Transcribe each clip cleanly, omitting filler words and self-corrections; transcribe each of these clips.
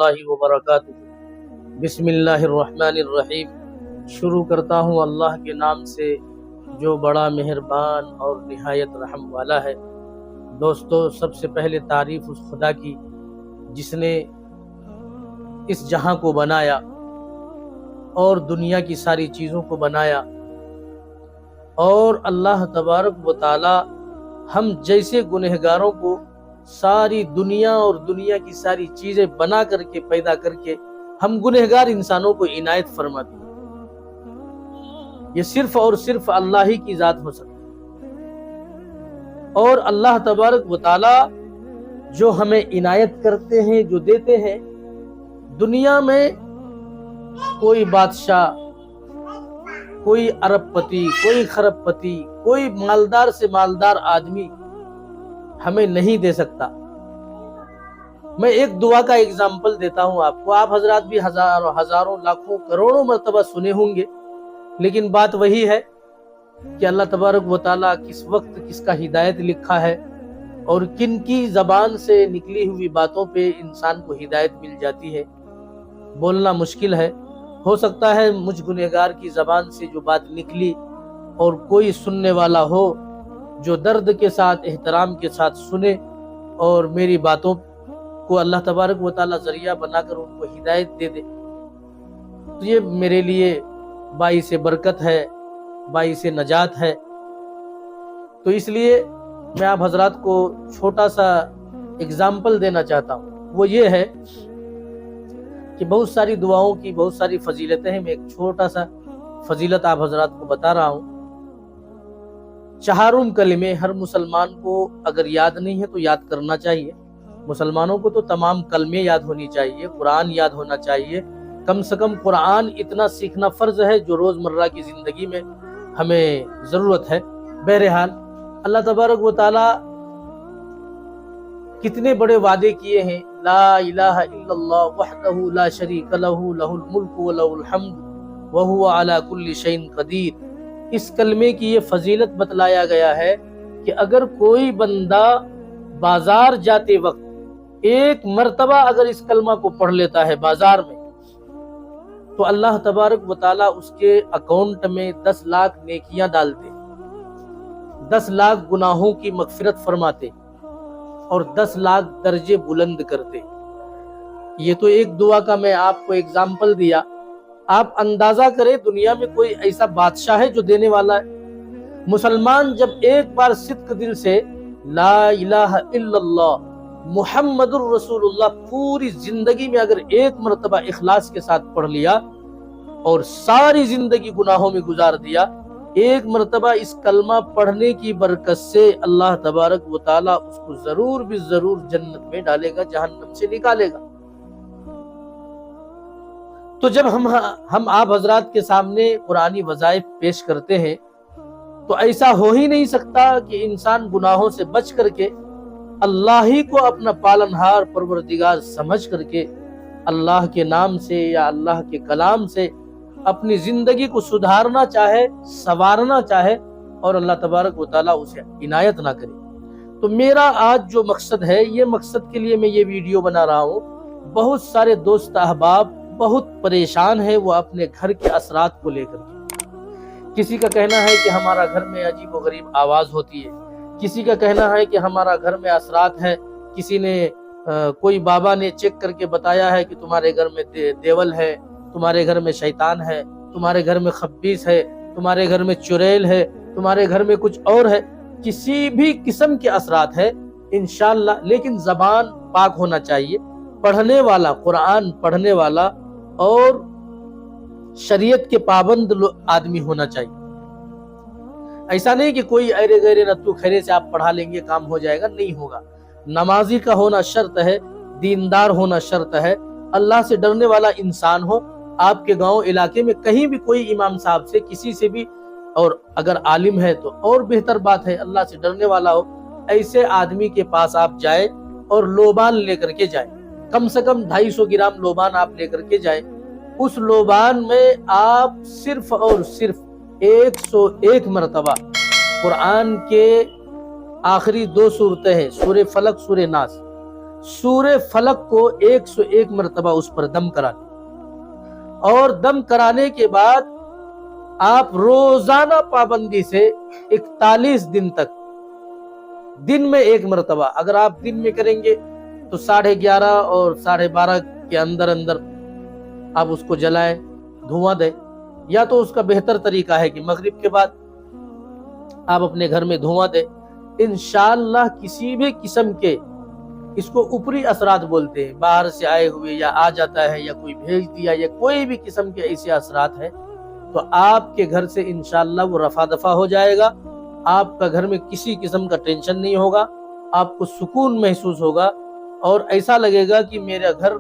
اللہ وبرکاتہ۔ بسم اللہ الرحمن الرحیم۔ شروع کرتا ہوں اللہ کے نام سے جو بڑا مہربان اور نہایت رحم والا ہے۔ دوستو، سب سے پہلے تعریف اس خدا کی جس نے اس جہاں کو بنایا اور دنیا کی ساری چیزوں کو بنایا، اور اللہ تبارک و تعالی ہم جیسے گنہگاروں کو ساری دنیا اور دنیا کی ساری چیزیں بنا کر کے پیدا کر کے ہم گنہگار انسانوں کو عنایت فرماتی ہے۔ یہ صرف اور صرف اللہ ہی کی ذات ہو سکتی ہے، اور اللہ تبارک و تعالی جو ہمیں عنایت کرتے ہیں، جو دیتے ہیں، دنیا میں کوئی بادشاہ، کوئی ارب پتی، کوئی خرب پتی، کوئی مالدار سے مالدار آدمی ہمیں نہیں دے سکتا۔ میں ایک دعا کا اگزامپل دیتا ہوں آپ کو، آپ حضرات بھی ہزاروں لاکھوں کروڑوں مرتبہ سنے ہوں گے، لیکن بات وہی ہے کہ اللہ تبارک و تعالیٰ کس وقت کس کا ہدایت لکھا ہے اور کن کی زبان سے نکلی ہوئی باتوں پہ انسان کو ہدایت مل جاتی ہے، بولنا مشکل ہے۔ ہو سکتا ہے مجھ گنہگار کی زبان سے جو بات نکلی اور کوئی سننے والا ہو جو درد کے ساتھ، احترام کے ساتھ سنے اور میری باتوں کو اللہ تبارک و تعالیٰ ذریعہ بنا کر ان کو ہدایت دے دے، تو یہ میرے لیے باعث برکت ہے، باعث نجات ہے۔ تو اس لیے میں آپ حضرات کو چھوٹا سا اگزامپل دینا چاہتا ہوں، وہ یہ ہے کہ بہت ساری دعاؤں کی بہت ساری فضیلتیں ہیں۔ میں ایک چھوٹا سا فضیلت آپ حضرات کو بتا رہا ہوں۔ چہارم کلمے ہر مسلمان کو اگر یاد نہیں ہے تو یاد کرنا چاہیے۔ مسلمانوں کو تو تمام کلمے یاد ہونی چاہیے، قرآن یاد ہونا چاہیے، کم سے کم قرآن اتنا سیکھنا فرض ہے جو روزمرہ کی زندگی میں ہمیں ضرورت ہے۔ بہرحال اللہ تبارک و تعالی کتنے بڑے وعدے کیے ہیں، لا الہ الا اللہ وحدہ لا شریک لہ لہ الملک و لہ الحمد وہو علی کل شیء قدیر۔ اس کلمے کی یہ فضیلت بتلایا گیا ہے کہ اگر کوئی بندہ بازار جاتے وقت ایک مرتبہ اگر اس کلمہ کو پڑھ لیتا ہے بازار میں، تو اللہ تبارک و تعالی اس کے اکاؤنٹ میں 10 لاکھ نیکیاں ڈالتے، 10 لاکھ گناہوں کی مغفرت فرماتے اور 10 لاکھ درجے بلند کرتے۔ یہ تو ایک دعا کا میں آپ کو اگزامپل دیا۔ آپ اندازہ کریں دنیا میں کوئی ایسا بادشاہ ہے جو دینے والا ہے؟ مسلمان جب ایک بار صدق دل سے لا الہ الا اللہ محمد الرسول اللہ پوری زندگی میں اگر ایک مرتبہ اخلاص کے ساتھ پڑھ لیا اور ساری زندگی گناہوں میں گزار دیا، ایک مرتبہ اس کلمہ پڑھنے کی برکت سے اللہ تبارک و تعالیٰ اس کو ضرور بھی ضرور جنت میں ڈالے گا، جہنم سے نکالے گا۔ تو جب ہم آپ حضرات کے سامنے قرآنی وظائف پیش کرتے ہیں تو ایسا ہو ہی نہیں سکتا کہ انسان گناہوں سے بچ کر کے اللہ ہی کو اپنا پالنہار پروردگار سمجھ کر کے اللہ کے نام سے یا اللہ کے کلام سے اپنی زندگی کو سدھارنا چاہے، سنوارنا چاہے، اور اللہ تبارک و تعالیٰ اسے عنایت نہ کرے۔ تو میرا آج جو مقصد ہے، یہ مقصد کے لیے میں یہ ویڈیو بنا رہا ہوں۔ بہت سارے دوست احباب بہت پریشان ہیں وہ اپنے گھر کے اثرات کو لے کر کے۔ کسی کا کہنا ہے کہ ہمارا گھر میں عجیب و غریب آواز ہوتی ہے، کسی کا کہنا ہے کہ ہمارا گھر میں اثرات ہے، کسی نے کوئی بابا نے چیک کر کے بتایا ہے کہ تمہارے گھر میں دیول ہے، تمہارے گھر میں شیطان ہے، تمہارے گھر میں خبیث ہے، تمہارے گھر میں چڑیل ہے، تمہارے گھر میں کچھ اور ہے۔ کسی بھی قسم کے اثرات ہے انشاءاللہ، لیکن زبان پاک ہونا چاہیے، پڑھنے والا، قرآن پڑھنے والا اور شریعت کے پابند آدمی ہونا چاہیے۔ ایسا نہیں کہ کوئی ایرے گیرے نتو خیرے سے آپ پڑھا لیں گے کام ہو جائے گا، نہیں ہوگا۔ نمازی کا ہونا شرط ہے، دیندار ہونا شرط ہے، اللہ سے ڈرنے والا انسان ہو۔ آپ کے گاؤں علاقے میں کہیں بھی کوئی امام صاحب سے، کسی سے بھی، اور اگر عالم ہے تو اور بہتر بات ہے، اللہ سے ڈرنے والا ہو، ایسے آدمی کے پاس آپ جائیں اور لوبان لے کر کے جائیں، کم سے کم 250 گرام لوبان آپ لے کر کے جائیں۔ اس لوبان میں آپ صرف اور صرف 101 مرتبہ قرآن کے آخری 2 صورتیں ہیں، سورہ فلق، سورہ ناس۔ سورہ فلق کو 101 مرتبہ اس پر دم کرانا، اور دم کرانے کے بعد آپ روزانہ پابندی سے 41 دن تک دن میں 1 مرتبہ، اگر آپ دن میں کریں گے تو 11:30 اور 12:30 کے اندر اندر آپ اس کو جلائیں، دھواں دیں، یا تو اس کا بہتر طریقہ ہے کہ مغرب کے بعد آپ اپنے گھر میں دھواں دیں۔ انشاءاللہ کسی بھی قسم کے، اس کو اوپری اثرات بولتے ہیں، باہر سے آئے ہوئے یا آ جاتا ہے یا کوئی بھیج دیا یا کوئی بھی قسم کے ایسے اثرات ہیں، تو آپ کے گھر سے انشاءاللہ وہ رفع دفع ہو جائے گا۔ آپ کا گھر میں کسی قسم کا ٹینشن نہیں ہوگا، آپ کو سکون محسوس ہوگا، اور ایسا لگے گا کہ میرا گھر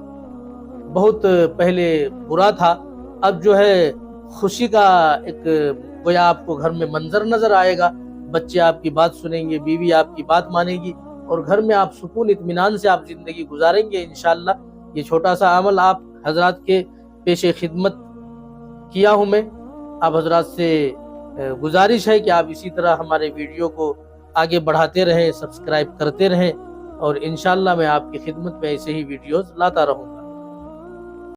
بہت پہلے برا تھا، اب جو ہے خوشی کا ایک گویا آپ کو گھر میں منظر نظر آئے گا، بچے آپ کی بات سنیں گے، بیوی آپ کی بات مانے گی، اور گھر میں آپ سکون اطمینان سے آپ زندگی گزاریں گے انشاءاللہ۔ یہ چھوٹا سا عمل آپ حضرات کے پیش خدمت کیا ہوں میں۔ آپ حضرات سے گزارش ہے کہ آپ اسی طرح ہمارے ویڈیو کو آگے بڑھاتے رہیں، سبسکرائب کرتے رہیں، اور انشاءاللہ میں آپ کی خدمت میں ایسے ہی ویڈیوز لاتا رہوں گا۔